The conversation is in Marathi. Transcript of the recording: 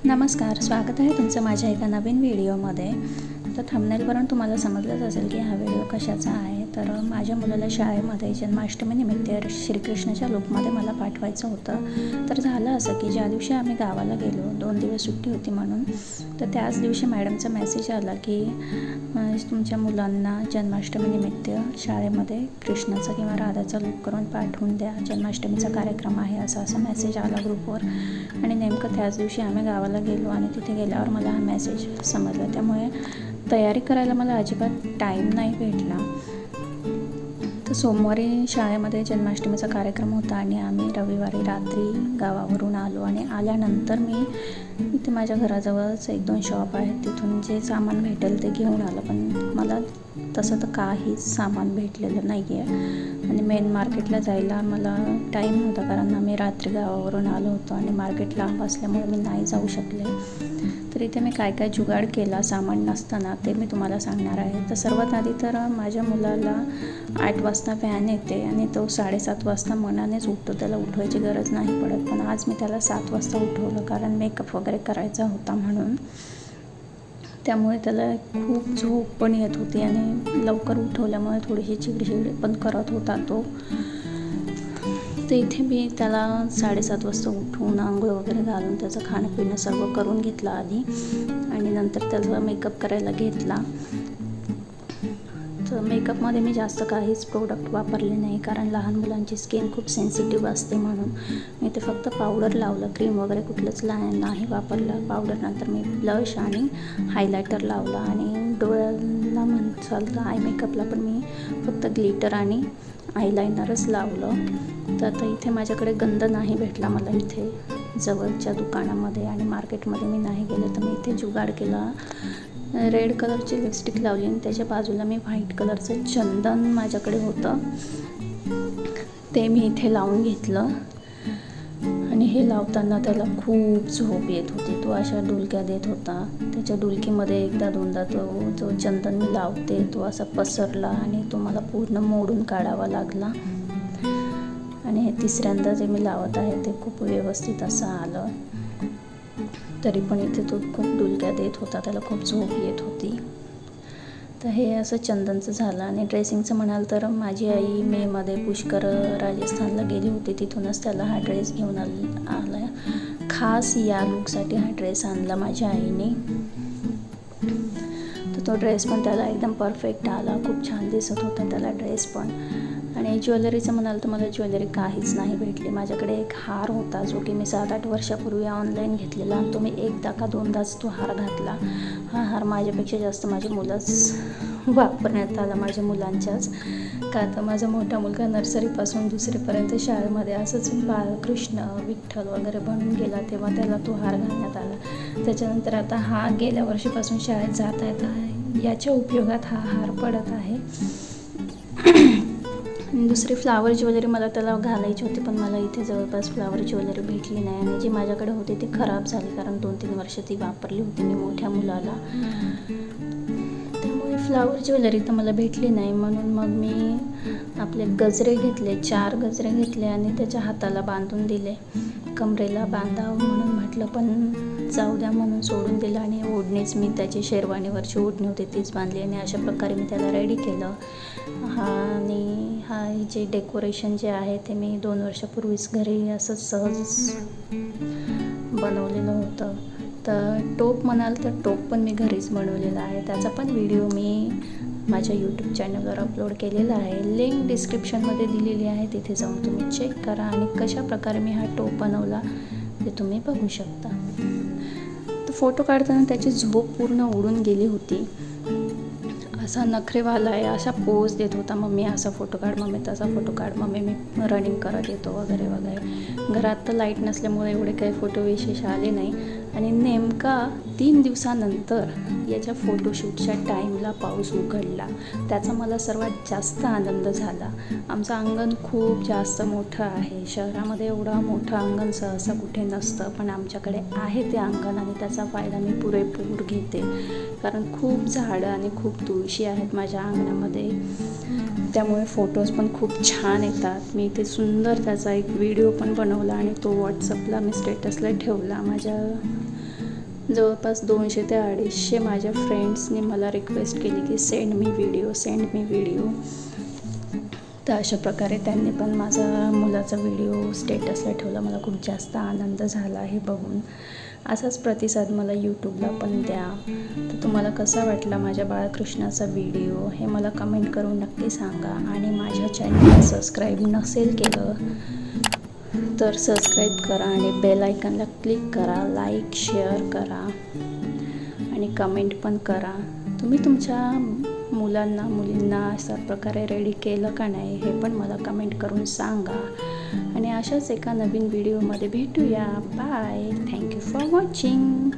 नमस्कार, स्वागत आहे तुमचं माझ्या एका नवीन व्हिडिओमध्ये. तर थंबनेलवरून तुम्हाला समजलंच असेल की हा व्हिडिओ कशाचा आहे. तर माझ्या मुलाला शाळेमध्ये जन्माष्टमीनिमित्त श्रीकृष्णाच्या लूकमध्ये मला पाठवायचं होतं. तर झालं असं की ज्या दिवशी आम्ही गावाला गेलो, 2 दिवस सुट्टी होती म्हणून, तर त्याच दिवशी मॅडमचा मेसेज आला की तुमच्या मुलांना जन्माष्टमीनिमित्त शाळेमध्ये कृष्णाचा किंवा राधाचा लूक करून पाठवून द्या, जन्माष्टमीचा कार्यक्रम आहे, असा मेसेज आला ग्रुपवर. आणि नेमकं त्याच दिवशी आम्ही गावाला गेलो आणि तिथे गेल्यावर मला हा मेसेज समजला. त्यामुळे तयारी करायला मला अजिबात टाईम नाही भेटला. तर सोमवारी शाळेमध्ये जन्माष्टमीचा कार्यक्रम होता आणि आम्ही रविवारी रात्री गावावरून आलो. आणि आल्यानंतर मी इथे माझ्या घराजवळच 1-2 शॉप आहेत, तिथून जे सामान भेटेल ते घेऊन आलं. पण मला तसं तर काहीच सामान भेटलेलं नाही आहे आणि मेन मार्केटला जायला मला टाईम नव्हता, कारण आम्ही रात्री गावावरून आलो होतो आणि मार्केट लांब असल्यामुळे मी नाही जाऊ शकले. तर इथे मी काय काय जुगाड केला सामान नसताना ते मी तुम्हाला सांगणार आहे. तर सर्वात आधी तर माझ्या मुलाला 8 वाजता व्हॅन येते आणि तो 7:30 वाजता मनानेच उठतो, त्याला उठवायची गरज नाही पडत. पण आज मी त्याला 7 वाजता उठवलं, कारण मेकअप वगैरे करायचा होता म्हणून. त्यामुळे त्याला खूप झोप पण येत होती आणि लवकर उठवल्यामुळे थोडीशी चिडचिड पण करत होता तो. तर इथे मी त्याला 7:30 वाजता उठवून आंघोळ वगैरे घालून त्याचं खाणं पिणं सर्व करून घेतलं आधी, आणि नंतर त्याचा मेकअप करायला घेतला. तर मेकअपमध्ये मी जास्त काहीच प्रोडक्ट वापरले नाही, कारण लहान मुलांची स्किन खूप सेन्सिटिव्ह असते म्हणून. मी ते फक्त पावडर लावलं, क्रीम वगैरे कुठलंच नाही वापरलं. पावडरनंतर मी ब्लश आणि हायलायटर लावला आणि डोळ्याला म्हणसाल आय मेकअपला पण मी फक्त ग्लिटर आणि आयलायनरच लावलं. तर आता इथे माझ्याकडे गंध नाही भेटला मला इथे जवळच्या दुकानामध्ये, आणि मार्केटमध्ये मी नाही गेले. तर मी इथे जुगाड केला, रेड कलरची लिपस्टिक लावली आणि त्याच्या बाजूला मी व्हाईट कलरचं चंदन माझ्याकडे होतं ते मी इथे लावून घेतलं. आणि हे लावताना त्याला खूप झोप येत होती, तो अशा डुलक्या देत होता. त्याच्या डुलकीमध्ये एकदा दोनदा तो जो चंदन मी लावते तो असा पसरला आणि तो मला पूर्ण मोडून काढावा लागला. आणि हे तिसऱ्यांदा जे मी लावत आहे ते खूप व्यवस्थित असं आलं. तरी पण इथे तो खूप डुलक्या देत होता, त्याला खूप झोप येत होती. तर हे असं चंदनचं झालं. आणि ड्रेसिंगचं म्हणाल तर माझी आई मेमध्ये पुष्कर राजस्थानला गेली होती, तिथूनच त्याला हा ड्रेस घेऊन आला. खास या लूकसाठी हा ड्रेस आणला माझ्या आईने. तर तो ड्रेस पण त्याला एकदम परफेक्ट आला, खूप छान दिसत होता त्याला ड्रेस पण. आणि ज्वेलरीचं म्हणाल तर मला ज्वेलरी काहीच नाही भेटली. माझ्याकडे एक हार होता जो की मी 7-8 वर्षापूर्वी ऑनलाईन घेतलेला, आणि तो मी एकदा का दोनदाच तो हार घातला. हा हार माझ्यापेक्षा जास्त माझ्या मुलाच वापरण्यात आला, माझ्या मुलांच्याच. का तर माझा मोठा मुलगा नर्सरीपासून 2रीपर्यंत शाळेमध्ये असंच बाळकृष्ण विठ्ठल वगैरे बनून गेला, तेव्हा त्याला तो हार घालण्यात आला. त्याच्यानंतर आता हा गेल्या वर्षीपासून शाळेत जात आहे, याच्या उपयोगात हा हार पडत आहे. दुसरी फ्लावर ज्वेलरी मला त्याला घालायची होती, पण मला इथे जवळपास फ्लावर ज्वेलरी भेटली नाही, आणि जी माझ्याकडे होती ती खराब झाली, कारण 2-3 वर्ष ती वापरली होती मी मोठ्या मुलाला. त्यामुळे फ्लावर ज्वेलरी तर मला भेटली नाही. म्हणून मग मी आपले गजरे घेतले, 4 गजरे घेतले आणि त्याच्या हाताला बांधून दिले. कमरेला बांधावं म्हणून म्हटलं, पण जाऊ द्या म्हणून सोडून दिलं. आणि ओढणीच मी त्याची शेरवानीवरची ओढणी होती तीच बांधली, आणि अशा प्रकारे मी त्याला रेडी केलं. हा जे डेकोरेशन जे आहे ते मी 2 वर्षापूर्वीच घरी असं सहज बनवलेलं होतं. तर टोप म्हणाल तर टोप पण मी घरीच बनवलेला आहे, त्याचा पण व्हिडिओ मी माझ्या यूट्यूब चॅनलवर अपलोड केलेला आहे. लिंक डिस्क्रिप्शनमध्ये दिलेली आहे, तिथे जाऊन तुम्ही चेक करा. आणि कशा प्रकारे मी हा टोप बनवला ते तुम्ही बघू शकता. तर फोटो काढताना त्याची झोप पूर्ण उडून गेली होती, असा नखरेवाला आहे, असा पोज देत होता, मम्मी असा फोटो काढ, मम्मी तसा फोटो काढ, मम्मी मी रनिंग करत येतो वगैरे वगैरे. घरात तर लाईट नसल्यामुळे एवढे काही फोटो विशेष आले नाही. आणि नेमका 3 दिवसानंतर याच्या फोटोशूटच्या टाईमला पाऊस उघडला, त्याचा मला सर्वात जास्त आनंद झाला. आमचं अंगण खूप जास्त मोठं आहे, शहरामध्ये एवढं मोठं अंगण सहसा कुठे नसतं, पण आमच्याकडे आहे ते अंगण आणि त्याचा फायदा मी पुरेपूर घेते, कारण खूप झाडं आणि खूप तुळशी आहेत माझ्या अंगणामध्ये. त्यामुळे फोटोज पण खूप छान येतात. मी इथे सुंदर त्याचा एक व्हिडिओ पण बनवला आणि तो व्हॉट्सअपला मी स्टेटसला ठेवला माझ्या जवळपास 200 ते 250 माझ्या फ्रेंड्सनी मला रिक्वेस्ट केली की सेंड मी व्हिडिओ. तर अशा प्रकारे त्यांनी पण माझा मुलाचा व्हिडिओ स्टेटसला ठेवला. मला खूप जास्त आनंद झाला हे बघून. असाच प्रतिसाद मला यूट्यूबला पण द्या. तर तुम्हाला कसा वाटला माझ्या बाळकृष्णाचा व्हिडिओ हे मला कमेंट करून नक्की सांगा. आणि माझ्या चॅनलला सबस्क्राईब नसेल केलं तर सबस्क्राईब करा आणि बेल आयकॉनला क्लिक करा, लाईक शेअर करा आणि कमेंट पण करा. तुम्ही तुमच्या मुलांना मुलींना अशा प्रकारे रेडी केलं का नाही हे पण मला कमेंट करून सांगा. आणि अशाच एका नवीन व्हिडिओमध्ये भेटूया. बाय. Thank you for watching.